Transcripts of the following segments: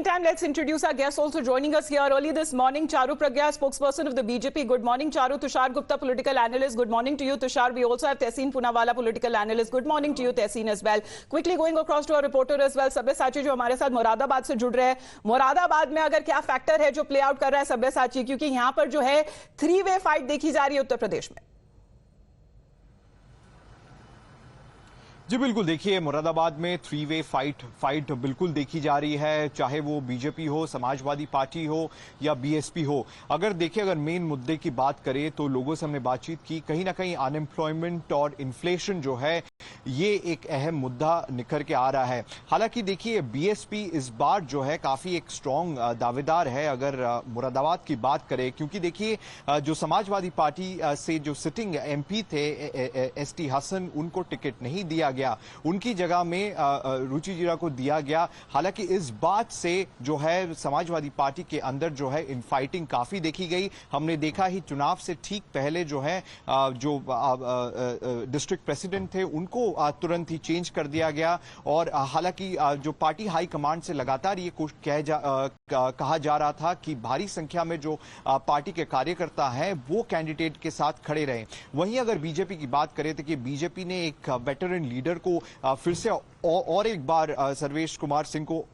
meantime, let's introduce our guests also joining us here early this morning. Charu Pragya, spokesperson of the BJP. Good morning, Charu. Tushar Gupta, political analyst. Good morning to you, Tushar. We also have Tehseen Poonawalla, political analyst. Good morning to you, Tehseen, as well. Quickly going across to our reporter as well, Sabyasachi, जो हमारे साथ मुरादाबाद से जुड़ रहे हैं. मुरादाबाद में अगर क्या फैक्टर है जो प्ले आउट कर रहा है Sabyasachi, क्योंकि यहाँ पर जो है 3-वे फाइट देखी जा रही है उत्तर प्रदेश में. जी बिल्कुल, देखिए मुरादाबाद में 3-वे फाइट बिल्कुल देखी जा रही है, चाहे वो बीजेपी हो, समाजवादी पार्टी हो या बीएसपी हो. अगर मेन मुद्दे की बात करें तो लोगों से हमने बातचीत की, कहीं ना कहीं अनएम्प्लॉयमेंट और इन्फ्लेशन जो है ये एक अहम मुद्दा निखर के आ रहा है. हालांकि देखिए बीएसपी इस बार जो है काफी एक स्ट्रॉन्ग दावेदार है अगर मुरादाबाद की बात करें, क्योंकि देखिए जो समाजवादी पार्टी से जो सिटिंग एमपी थे एसटी हसन, उनको टिकट नहीं दिया गया, उनकी जगह में रुचि जीरा को दिया गया. हालांकि इस बात से जो है समाजवादी पार्टी के अंदर जो है इनफाइटिंग काफी देखी गई. हमने देखा ही चुनाव से ठीक पहले जो है जो डिस्ट्रिक्ट प्रेसिडेंट थे उनको तुरंत ही चेंज कर दिया गया. और हालांकि जो पार्टी हाई कमांड से लगातार ये कहा जा रहा था कि भारी संख्या में जो पार्टी के कार्यकर्ता हैं वो कैंडिडेट के साथ खड़े रहे. वहीं अगर बीजेपी की बात करें तो कि बीजेपी ने एक वेटरन लीडर को फिर से और एक बार सर्वेश कुमार सिंह को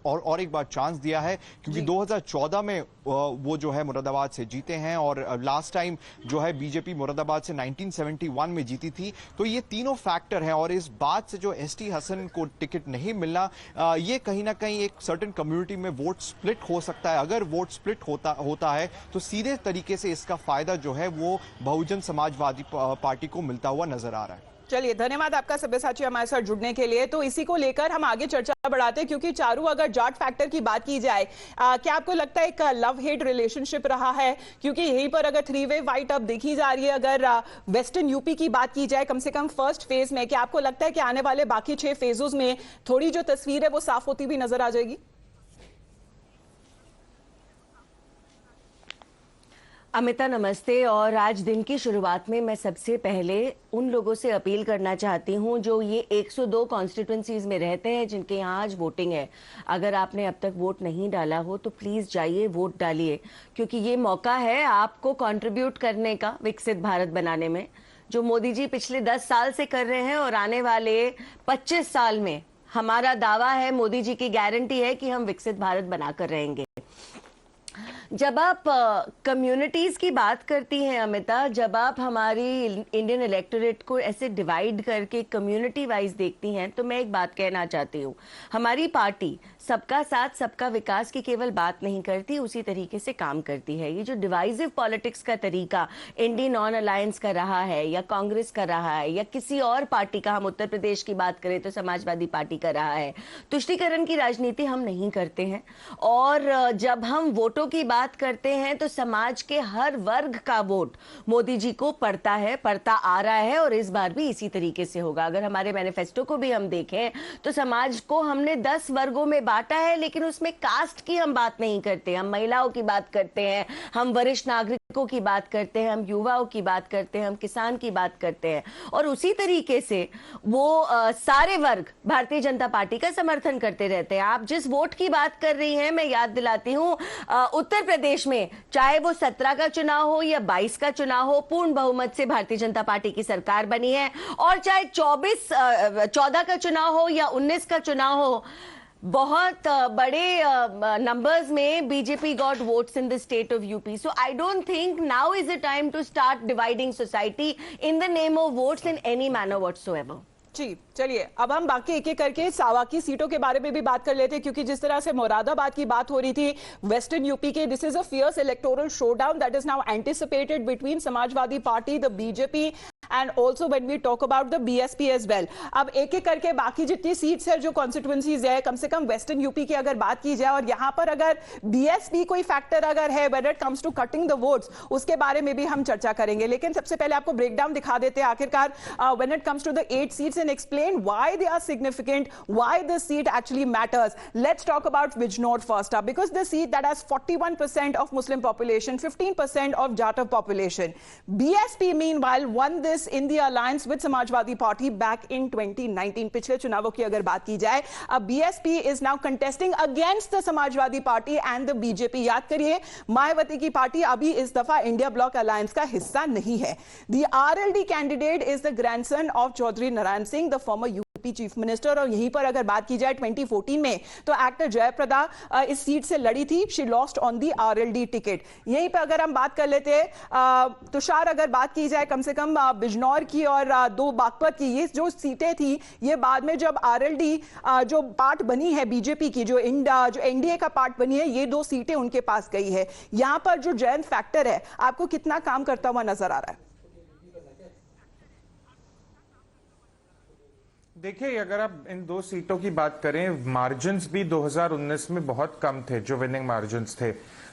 और एक बार चांस दिया है, क्योंकि 2014 में वो जो है मुरादाबाद से जीते हैं और लास्ट टाइम जो है बीजेपी मुरादाबाद से 1971 में जीती थी. तो ये तीनों फैक्टर हैं और इस बात से जो एसटी हसन को टिकट नहीं मिलना, ये कहीं ना कहीं एक सर्टेन कम्युनिटी में वोट स्प्लिट हो सकता है. अगर वोट स्प्लिट होता है तो सीधे तरीके से इसका फायदा जो है वो बहुजन समाजवादी पार्टी को मिलता हुआ नजर आ रहा है. चलिए, धन्यवाद आपका सब्यसाची हमारे साथ जुड़ने के लिए. तो इसी को लेकर हम आगे चर्चा बढ़ाते हैं, क्योंकि चारू अगर जाट फैक्टर की बात की जाए, क्या आपको लगता है एक लव हेट रिलेशनशिप रहा है? क्योंकि यहीं पर अगर 3-वे फाइट अब देखी जा रही है, अगर वेस्टर्न यूपी की बात की जाए कम से कम फर्स्ट फेज में, क्या आपको लगता है कि आने वाले बाकी 6 फेजों में थोड़ी जो तस्वीर है वो साफ होती भी नजर आ जाएगी? अमिता नमस्ते. और आज दिन की शुरुआत में मैं सबसे पहले उन लोगों से अपील करना चाहती हूं जो ये 102 कॉन्स्टिट्यूंसीज में रहते हैं जिनके यहाँ आज वोटिंग है. अगर आपने अब तक वोट नहीं डाला हो तो प्लीज जाइए, वोट डालिए, क्योंकि ये मौका है आपको कंट्रीब्यूट करने का विकसित भारत बनाने में, जो मोदी जी पिछले 10 साल से कर रहे हैं. और आने वाले 25 साल में हमारा दावा है, मोदी जी की गारंटी है कि हम विकसित भारत बनाकर रहेंगे. जब आप कम्युनिटीज की बात करती हैं अमिता, जब आप हमारी इंडियन इलेक्टोरेट को ऐसे डिवाइड करके कम्युनिटी वाइज देखती हैं, तो मैं एक बात कहना चाहती हूँ. हमारी पार्टी सबका साथ सबका विकास की केवल बात नहीं करती, उसी तरीके से काम करती है. ये जो डिवाइसिव पॉलिटिक्स का तरीका इंडियन नॉन अलायंस कर रहा है या कांग्रेस कर रहा है या किसी और पार्टी का, हम उत्तर प्रदेश की बात करें तो समाजवादी पार्टी कर रहा है, तुष्टीकरण की राजनीति हम नहीं करते हैं. और जब हम वोटों की बात करते हैं तो समाज के हर वर्ग का वोट मोदी जी को पड़ता है, पड़ता आ रहा है और इस बार भी इसी तरीके से होगा. अगर हमारे मैनिफेस्टो को भी हम देखें तो समाज को हमने 10 वर्गों में बांटा है, लेकिन उसमें कास्ट की हम बात नहीं करते. हम महिलाओं की बात करते हैं, हम वरिष्ठ नागरिकों की बात करते हैं, हम युवाओं की बात करते हैं, हम किसान की बात करते हैं. और उसी तरीके से वो सारे वर्ग भारतीय जनता पार्टी का समर्थन करते रहते हैं. आप जिस वोट की बात कर रही हैं, मैं याद दिलाती हूं, उत्तर प्रदेश में चाहे वो 17 का चुनाव हो या 22 का चुनाव हो, पूर्ण बहुमत से भारतीय जनता पार्टी की सरकार बनी है. और चाहे 14 का चुनाव हो या 19 का चुनाव हो, बहुत बड़े नंबर्स में BJP got votes in the state of UP. So I don't think now is the time to start dividing society in the name of votes in any manner whatsoever. जी, चलिए अब हम बाकी एक एक करके सावा की सीटों के बारे में भी बात कर लेते हैं, क्योंकि जिस तरह से मुरादाबाद की बात हो रही थी, वेस्टर्न यूपी के, this is a fierce electoral showdown that is now anticipated between Samajwadi Party, the BJP and also when we talk about the BSP as well. अब एक एक करके बाकी जितनी सीट्स है, जो कॉन्स्टिट्यूंसीज है, कम से कम वेस्टर्न यूपी की अगर बात की जाए, और यहां पर अगर बीएसपी कोई फैक्टर अगर है when it comes to cutting the votes, उसके बारे में भी हम चर्चा करेंगे. लेकिन सबसे पहले आपको ब्रेकडाउन दिखा देते हैं आखिरकार when it comes to the 8 seats and explain why they are significant, why this seat actually matters. Let's talk about Bijnor first up, because the seat that has 41% of Muslim population, 15% of Jatav population. BSP meanwhile won this Congress in the alliance with Samajwadi Party back in 2019. पिछले चुनावों की अगर बात की जाए, अब BSP is now contesting against the Samajwadi Party and the BJP. याद करिए, मायावती की पार्टी अभी इस दफा इंडिया ब्लॉक अलायंस का हिस्सा नहीं है. The RLD candidate is the grandson of Chaudhry Narayan Singh, the former UP chief minister. और यहीं पर अगर बात की जाए 2014 में तो एक्टर जयप्रदा इस सीट से लड़ी थी. She lost on the RLD ticket. यहीं पर अगर हम बात कर लेते हैं तुषार, अगर बात की जाए कम से कम बिजनौर की और दो बागपत की, ये जो सीटें थी ये बाद में जब आरएलडी जो पार्ट बनी है बीजेपी की, जो एनडीए का पार्ट बनी है, ये दो सीटें उनके पास गई है. यहां पर जो जैन फैक्टर है आपको कितना काम करता हुआ नजर आ रहा है? देखिए, अगर आप इन दो सीटों की बात करें, मार्जिन्स भी 2019 में बहुत कम थे, जो विनिंग मार्जिन्स थे.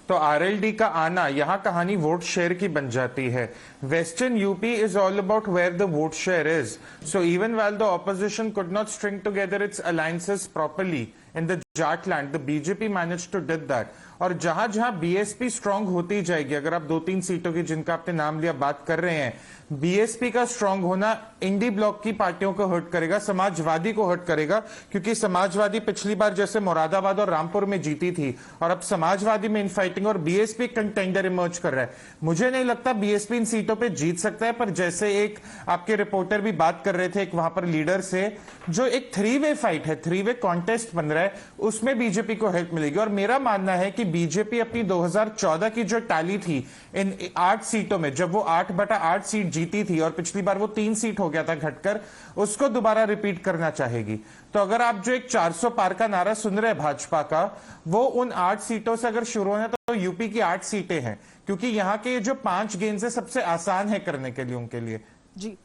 तो आरएलडी का आना, यहां कहानी वोट शेयर की बन जाती है. Western UP is all about where the vote share is. So even while the opposition could not string together its alliances properly in the Jharkhand, the BJP managed to did that. और जहां जहां BSP strong होती जाएगी, अगर आप 2-3 सीटों की जिनका आपने नाम लिया बात कर रहे हैं, बीएसपी का स्ट्रांग होना इंडी ब्लॉक की पार्टियों को हर्ट करेगा, समाजवादी को हर्ट करेगा. क्योंकि समाजवादी पिछली बार जैसे मुरादाबाद और रामपुर में जीती थी, और अब समाजवादी में इनफाइटिंग और बीएसपी कंटेंडर इमर्ज कर रहा है. मुझे नहीं लगता बीएसपी इन सीटों पर जीत सकता है. पर जैसे एक आपके रिपोर्टर भी बात कर रहे थे, एक वहां पर लीडर से, जो एक 3-वे फाइट है, 3-वे कॉन्टेस्ट बन रहा है, उसमें बीजेपी को हेल्प मिलेगी. और मेरा मानना है कि बीजेपी अपनी 2014 की जो टैली थी इन 8 सीटों में, जब वो 8/8 सीट जीती थी और पिछली बार वो 3 सीट हो गया था घटकर, उसको दोबारा रिपीट करना चाहेगी. तो अगर आप जो एक 400 पार का नारा सुन रहे हैं भाजपा का, वो उन 8 सीटों से अगर शुरू होना तो यूपी की 8 सीटें हैं. क्योंकि यहां के जो 5 गेम्स है सबसे आसान है करने के लिए उनके लिए. जी,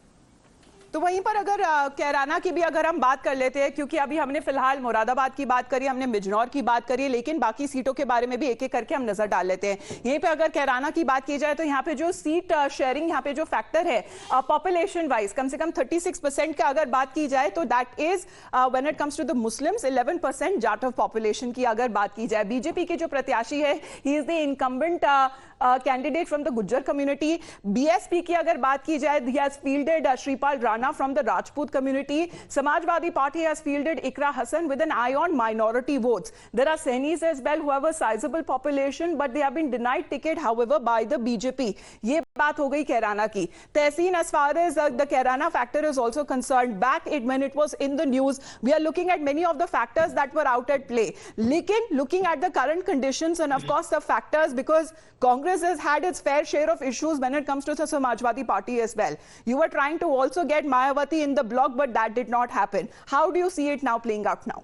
तो वहीं पर अगर कैराना की भी अगर हम बात कर लेते हैं, क्योंकि अभी हमने फिलहाल मुरादाबाद की बात करी, हमने बिजनौर की बात करी, लेकिन बाकी सीटों के बारे में भी एक एक करके हम नजर डाल लेते हैं. यहीं पे अगर कैराना की बात की जाए तो यहाँ पे जो सीट शेयरिंग, यहाँ पे जो फैक्टर है पॉपुलेशन वाइज, कम से कम 36% का अगर बात की जाए तो that is when it comes to the Muslims 11% Jat of population की अगर बात की जाए. बीजेपी के जो प्रत्याशी है, he is the incumbent candidate from the Gujjar community. BSP की अगर बात की जाए, he has fielded Shripal Rana from the Rajput community. Samajwadi Party has fielded Ikra Hassan with an eye on minority votes. There are Sainis as well who have a sizable population, but they have been denied ticket, however, by the BJP. ये बात हो गई कैराना की. Tehseen, as far as the Kairana factor is also concerned, back when it was in the news, we are looking at many of the factors that were out at play. Lekin, looking at the current conditions and of course the factors, because Congress has had its fair share of issues when it comes to the Samajwadi Party as well. You were trying to also get Mayawati in the block, but that did not happen. How do you see it now playing out now?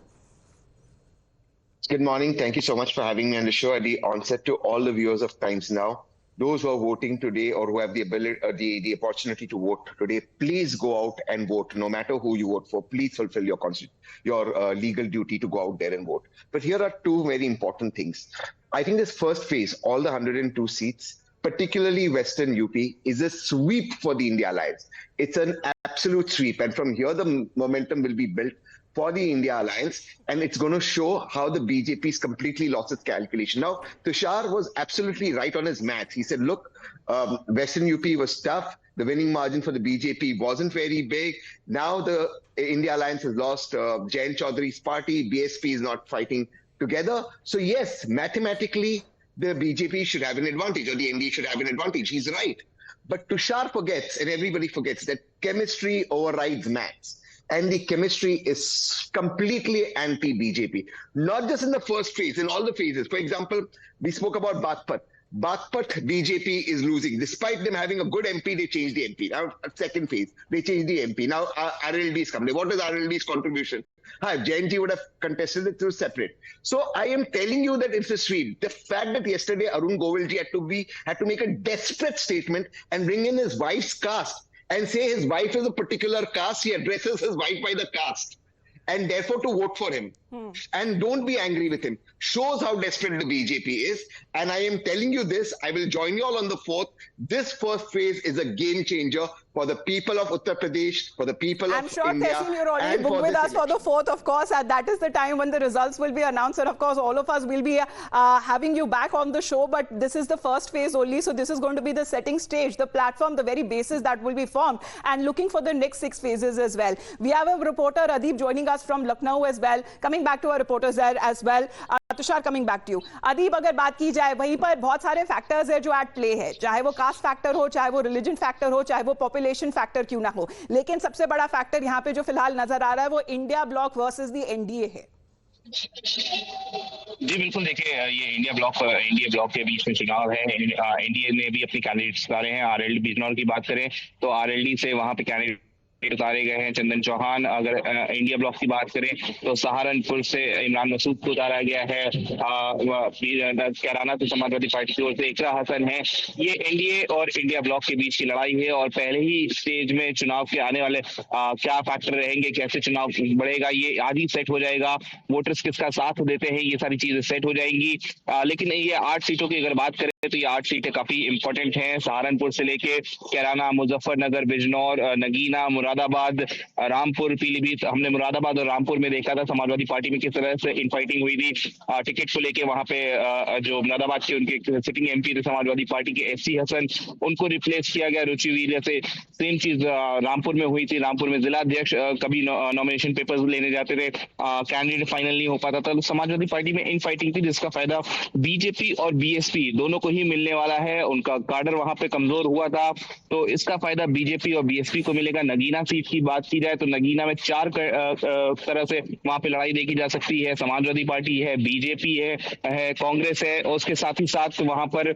Good morning. Thank you so much for having me on the show. At the onset, to all the viewers of Times Now, those who are voting today or who have the ability, the opportunity to vote today, please go out and vote. No matter who you vote for, please fulfill your legal duty to go out there and vote. But here are two very important things. I think this first phase, all the 102 seats, particularly Western UP, is a sweep for the India Alliance. It's an absolute sweep. And from here, the momentum will be built for the India Alliance. And it's going to show how the BJP's completely lost its calculation. Now, Tushar was absolutely right on his maths. He said, look, Western UP was tough. The winning margin for the BJP wasn't very big. Now the India Alliance has lost Jain Chaudhary's party. BSP is not fighting together. So yes, mathematically, the BJP should have an advantage, or the NDA should have an advantage. He's right. But Tushar forgets, and everybody forgets, that chemistry overrides maths. And the chemistry is completely anti-BJP. Not just in the first phase, in all the phases. For example, we spoke about Baghpat. Baghpat, BJP is losing. Despite them having a good MP, they changed the MP. Now, second phase, they changed the MP. Now, RLD is coming. What is RLD's contribution? Hi, Jayanti would have contested it through separate. So I am telling you that it's a sweep. The fact that yesterday Arun Govilji had to make a desperate statement and bring in his wife's caste and say his wife is a particular caste, he addresses his wife by the caste, and therefore to vote for him. and don't be angry with him. Shows how desperate the BJP is. And I am telling you this, I will join you all on the 4th. This first phase is a game changer for the people of Uttar Pradesh, for the people I'm of sure, India. Tehseen, you're already and booked for with this us for the 4th, of course, and that is the time when the results will be announced. And of course, all of us will be having you back on the show. But this is the first phase only. So this is going to be the setting stage, the platform, the very basis that will be formed, and looking for the next 6 phases as well. We have a reporter, Adib, joining us from Lucknow as well. Coming back to our reporters there as well. Tushar, coming back to you. Adeeb, अगर बात की जाए, वहीं पर बहुत सारे factors है जो एट प्ले है, चाहे वो कास्ट फैक्टर हो, चाहे वो रिलीजन फैक्टर हो, चाहे वो पॉपुलेशन फैक्टर क्यों ना हो, लेकिन सबसे बड़ा फैक्टर यहाँ पे जो फिलहाल नजर आ रहा है वो इंडिया ब्लॉक वर्सेस दी एनडीए है. जी बिल्कुल, देखिए ये इंडिया ब्लॉक के बीच में चुनाव है. एनडीए ने भी अपने कैंडिडेट्स उतारे हैं. आरएलडी बिजनौर की बात करें तो आरएलडी से वहां पे कैंडिडेट उतारे गए हैं चंदन चौहान. अगर इंडिया ब्लॉक की बात करें तो सहारनपुर से इमरान मसूद को उतारा गया है. कैराना से समाजवादी पार्टी की ओर से इकरा हसन है. ये एनडीए और इंडिया ब्लॉक के बीच की लड़ाई है और पहले ही स्टेज में चुनाव के आने वाले क्या फैक्टर रहेंगे, कैसे चुनाव बढ़ेगा, ये आज ही सेट हो जाएगा. वोटर्स किसका साथ देते हैं, ये सारी चीजें सेट हो जाएंगी. लेकिन ये 8 सीटों की अगर बात करें तो ये 8 सीटें काफी इंपॉर्टेंट हैं. सहारनपुर से लेके कैराना, मुजफ्फरनगर, बिजनौर, नगीना, मुरादाबाद, रामपुर, पीलीभीत. हमने मुरादाबाद और रामपुर में देखा था समाजवादी पार्टी में किस तरह से इनफाइटिंग हुई थी टिकट को लेके. वहां पे जो मुरादाबाद के उनके सिटिंग एमपी थे समाजवादी पार्टी के एससी हसन, उनको रिप्लेस किया गया रुचिवीर से. सेम चीज रामपुर में हुई थी. रामपुर में जिला अध्यक्ष कभी नॉमिनेशन पेपर्स लेने जाते थे, कैंडिडेट फाइनल नहीं हो पाता था. तो समाजवादी पार्टी में इनफाइटिंग थी जिसका फायदा बीजेपी और बीएसपी दोनों को ही मिलने वाला है. उनका कार्डर वहां पे कमजोर हुआ था तो इसका फायदा बीजेपी और बीएसपी को मिलेगा. नगीना सीट की बात की जाए तो नगीना में 4 तरह से वहां पे लड़ाई देखी जा सकती है. समाजवादी पार्टी है, बीजेपी है, कांग्रेस है और उसके साथ ही साथ वहां पर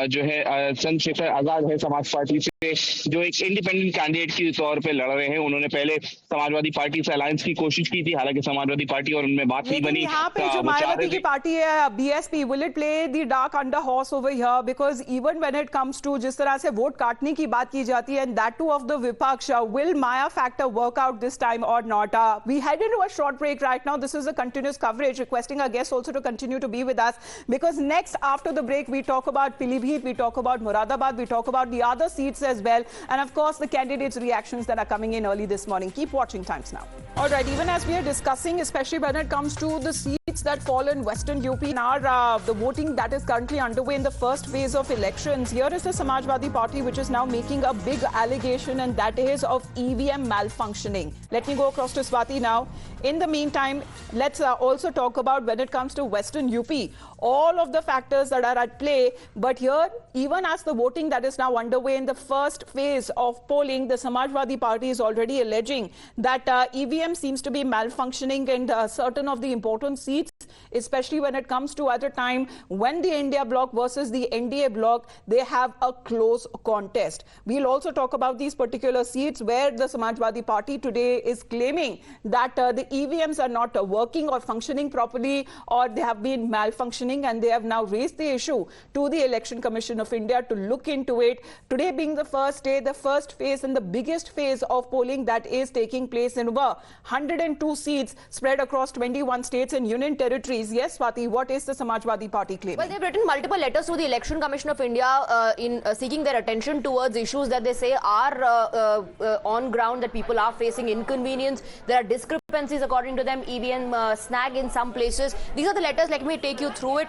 जो है चंद्रशेखर आजाद है समाज पार्टी से, जो एक इंडिपेंडेंट कैंडिडेट के तौर पे लड़ रहे हैं. उन्होंने पहले समाजवादी पार्टी से अलायंस की कोशिश की थी, हालांकि समाजवादी पार्टी और उनमें बात नहीं बनी. यहाँ पे जो मायावती की पार्टी है BSP, will it play the dark under horse over here, because even when it comes to जिस तरह से वोट काटने की बात की जाती है, and that too of the विपक्ष, will Maya factor work out this time और not? We head into a short break right now. This is a continuous coverage, requesting our guests also to continue to be with us, because next after the break we talk about Pilibhit, we talk about Moradabad, we talk about the other seats as well, and of course the candidates' reactions that are coming in early this morning. Keep watching Times Now. All right, even as we are discussing, especially when it comes to the seats that fall in Western UP, now the voting that is currently underway in the first phase of elections, here is the Samajwadi Party which is now making a big allegation, and that is of EVM malfunctioning. Let me go across to Swati now. In the meantime, let's also talk about when it comes to Western UP, all of the factors that are at play. But here, even as the voting that is now underway in the first phase of polling, the Samajwadi Party is already alleging that EVM seems to be malfunctioning in certain of the important seats, especially when it comes to at a time when the India bloc versus the NDA bloc, they have a close contest. We'll also talk about these particular seats where the Samajwadi Party today is claiming that the EVMs are not working or functioning properly, or they have been malfunctioning, and they have now raised the issue to the Election Commission of India to look into it. Today being the first day, the first phase and the biggest phase of polling that is taking place in over 102 seats spread across 21 states and union territories. Yes, Swati, what is the Samajwadi Party claiming? Well, they've written multiple letters to the Election Commission of India in seeking their attention towards issues that they say are on ground, that people are facing inconvenience. There are discrepancies according to them, EVM snag in some places. These are the letters. Let me take you through it.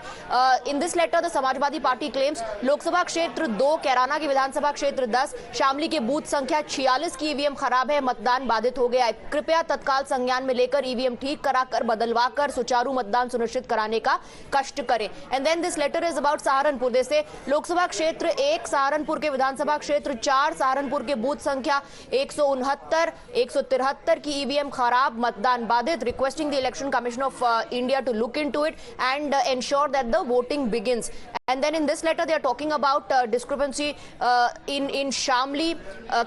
In this letter, the Samajwadi Party claims लोक सभा क्षेत्र 2, कैराना की विधानसभा क्षेत्र 10, शामली के booth संख्या 46 की EVM खराब है, मतदान बाधित हो गया है. कृपया तत्काल संज्ञान में लेकर ईवीएम ठीक कराकर बदलवाकर सुचारू मतदान सुनिश्चित कराने का कष्ट करें. And then this letter is about Saharanpur. जैसे लोकसभा क्षेत्र 1, सहारनपुर के विधानसभा क्षेत्र 4, सहारनपुर के बूथ संख्या 169, 173 की ईवीएम खराब, मतदान बाधित. Requesting the Election Commission of India to look into it and ensure that the voting begins. And then in this letter they are talking about discrepancy in Shamli,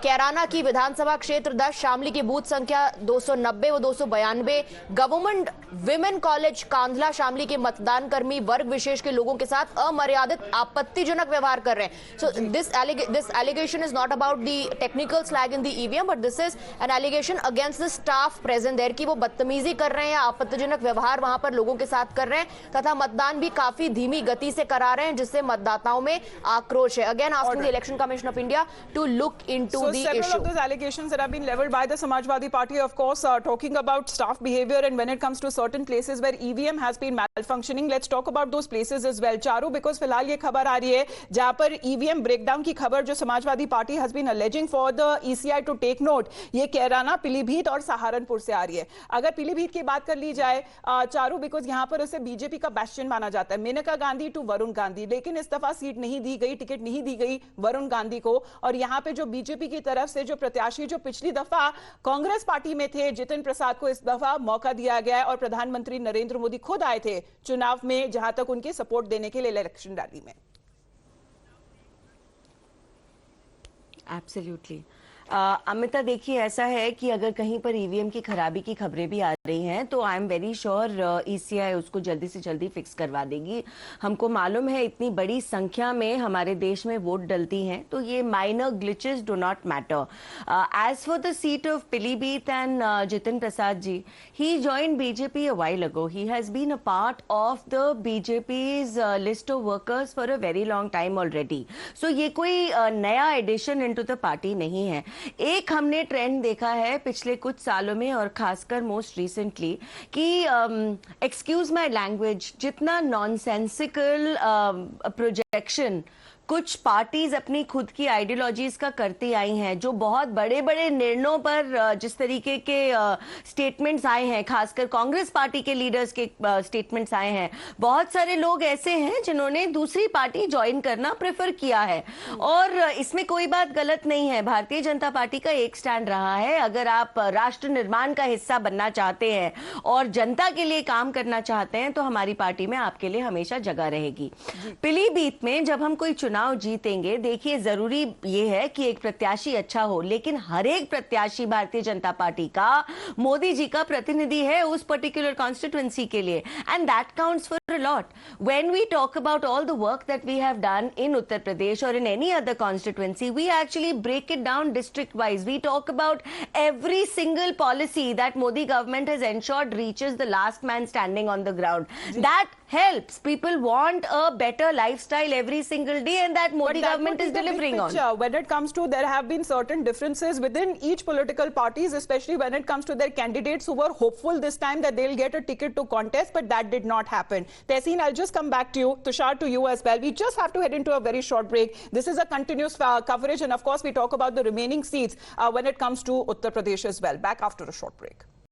Kairana की विधानसभा क्षेत्र 10, शामली की बूथ संख्या 290 व 292, government women college Kandhla Shamli के मतदान कर्मी वर्ग विशेष के लोगों के साथ अमर्यादित आपत्तिजनक व्यवहार कर रहे हैं. So this allegation is not about the technical slag in the EVM, but this is an allegation against the staff present there. दोपहर की वो बदतमीजी कर रहे हैं, आपत्तिजनक व्यवहार वहां पर लोगों के साथ कर रहे हैं तथा मतदान भी काफी धीमी गति से करा रहे हैं, जिससे मतदाताओं में आक्रोश है. Again asking the Election Commission of India to look into the several issue. of those allegations that have been leveled by the Samajwadi Party, of course, talking about staff behavior, and when it comes to certain places where EVM has been malfunctioning, let's talk about those places as well. Charu, because फिलहाल ये खबर आ रही है जहां पर EVM breakdown की खबर जो Samajwadi party has been alleging for the ECI to take note, ये कैराना, पीलीभीत और सहारनपुर से आ रही है. अगर पीलीभीत की बात कर ली जाए चारू, बिकॉज यहां पर उसे बीजेपी का बैस्टियन माना जाता है, मेनका गांधी टू वरुण गांधी, लेकिन इस दफा सीट नहीं दी गई, टिकट नहीं दी गई वरुण गांधी को. और यहां पे जो बीजेपी की तरफ से जो प्रत्याशी जो पिछली दफा कांग्रेस पार्टी में थे, जितिन प्रसाद को इस दफा मौका दिया गया है और प्रधानमंत्री नरेंद्र मोदी खुद आए थे चुनाव में जहां तक उनके सपोर्ट देने के लिए इलेक्शन रैली में. एब्सोल्युटली. अमिता, देखिए ऐसा है कि अगर कहीं पर ईवीएम की खराबी की खबरें भी आ रही हैं तो I am very sure ECI उसको जल्दी से जल्दी फिक्स करवा देगी. हमको मालूम है इतनी बड़ी संख्या में हमारे देश में वोट डलती हैं तो ये minor glitches do not matter. As for the seat of Pilibhit and Jitin Prasad ji, he joined BJP a while ago. He has been a part of the BJP's list of workers for a very long time already. सो ये कोई नया addition into the party नहीं है. एक हमने trend देखा है पिछले कुछ सालों में और खासकर मोस्ट रिसेंटली कि एक्सक्यूज माय लैंग्वेज, जितना नॉनसेंसिकल प्रोजेक्शन कुछ पार्टीज अपनी खुद की आइडियोलॉजीज का करती आई हैं, जो बहुत बड़े बड़े निर्णयों पर जिस तरीके के स्टेटमेंट्स आए हैं, खासकर कांग्रेस पार्टी के लीडर्स के स्टेटमेंट्स आए हैं, बहुत सारे लोग ऐसे हैं जिन्होंने दूसरी पार्टी ज्वाइन करना प्रेफर किया है. और इसमें कोई बात गलत नहीं है. भारतीय जनता पार्टी का एक स्टैंड रहा है, अगर आप राष्ट्र निर्माण का हिस्सा बनना चाहते हैं और जनता के लिए काम करना चाहते हैं तो हमारी पार्टी में आपके लिए हमेशा जगह रहेगी. पीलीभीत में जब हम कोई चुनाव जीतेंगे, देखिए जरूरी ये है कि एक प्रत्याशी अच्छा हो, लेकिन हर एक प्रत्याशी भारतीय जनता पार्टी का मोदी जी का प्रतिनिधि है उस पर्टिकुलर कॉन्स्टिट्यूएंसी के लिए, and that counts for a lot. When we talk about all the work that we have done in Uttar Pradesh or in any other constituency, we actually break it down district wise. We talk about every single policy that Modi government has ensured reaches the last man standing on the ground. That helps. People want a better lifestyle every single day, and that Modi government is delivering on. When it comes to, there have been certain differences within each political parties, especially when it comes to their candidates who were hopeful this time that they'll get a ticket to contest, but that did not happen. Tehseen, I'll just come back to you. Tushar, to you as well. We just have to head into a very short break. This is a continuous coverage, and of course we talk about the remaining seats when it comes to Uttar Pradesh as well. Back after a short break.